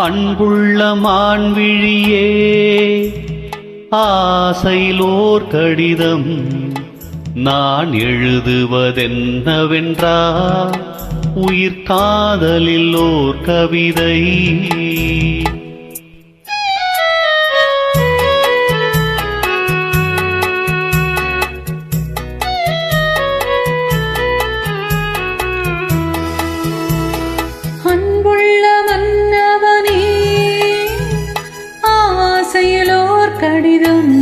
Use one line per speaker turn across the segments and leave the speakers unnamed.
அன்புள்ள மான்விழியே, ஆசையிலோர் கடிதம் நான் எழுதுவதென்னவென்றால் உயிர் காதலில் ஓர் கவிதை.
கடிதம்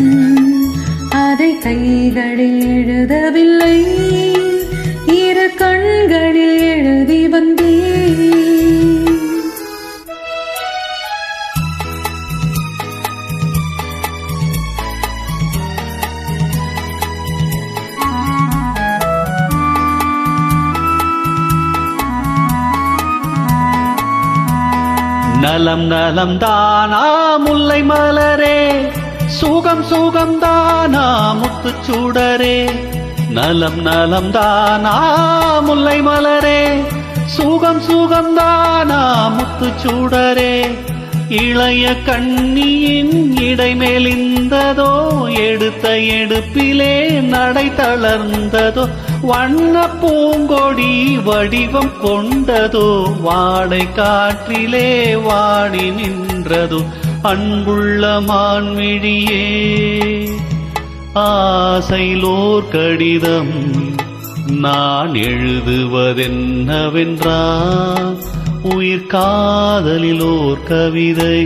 அதை கைகளில் எழுதவில்லை, இரு கண்களில் எழுதி வந்தேன்.
நலம் நலம் தானா முல்லை மலரே, சுகம் சுகம் தானா முத்துச்சூடரே. நலம் நலம் தானா முல்லை மலரே, சுகம் சுகம் தானா முத்துச்சூடரே. இளைய கண்ணியின் இடை மெலிந்ததோ, எடுத்த எடுப்பிலே நடை தளர்ந்ததோ. வண்ண பூங்கொடி வடிவம் கொண்டதோ, வாடை காற்றிலே வாடி நின்றதோ. அன்புள்ள மான்விழியே, ஆசையிலோர் கடிதம் நான் எழுதுவதென்னவென்றால் உயிர் காதலிலோர் கவிதை.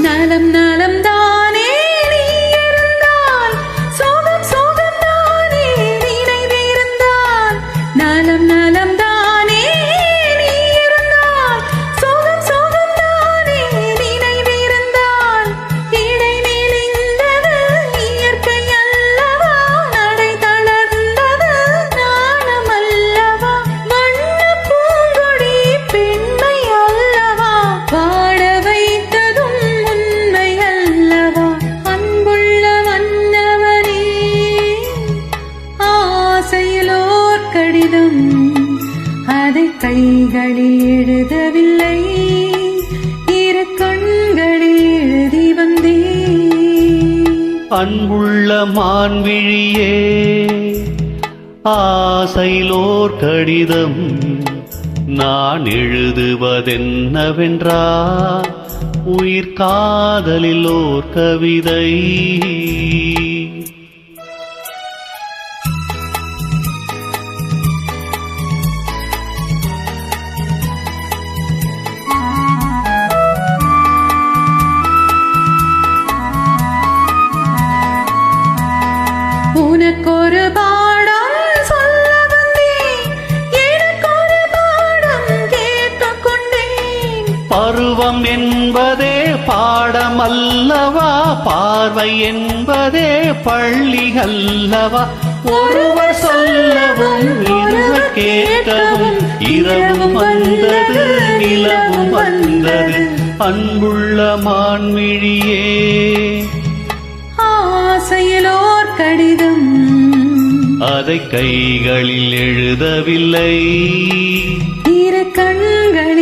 நலம் நலம் தானே நீ இருந்தால், சோகம் சோகம் தானே நினைவிருந்தால். நலம் நலம் தானே நீ இருந்தால், சோகம் சோகம் தானே நினைவிருந்தால். இடை மெலிந்தது இயற்கை அல்லவா, நடை தளர்ந்தது நாணம் அல்லவா. வண்ண பூங்கொடி பெண்மை அல்லவா, பாட வைத்ததும் கடிதம் அதை கைகளில் எழுதவில்லை, இரு கண்களில் எழுதி வந்தேன்.
அன்புள்ள மான்விழியே, ஆசையிலோர் கடிதம் நான் எழுதுவதென்னவென்றால் உயிர் காதலில் ஓர் கவிதை.
உனக்கொரு பாடம் சொல்ல வந்தேன், எனக்கொரு பாடம் கேட்டுக் கொண்டேன்.
பருவம் என்பதே பாடம் அல்லவா, பார்வை என்பதே பள்ளி அல்லவா. ஒருவர் சொல்லவும் இருவர் கேட்கவும், இரவும் வந்தது நிலவும் வந்தது. அன்புள்ள மான்விழியே,
ஆசையிலோர் கடிதம்
அதை கைகளில் எழுதவில்லை,
இரு கண்கள்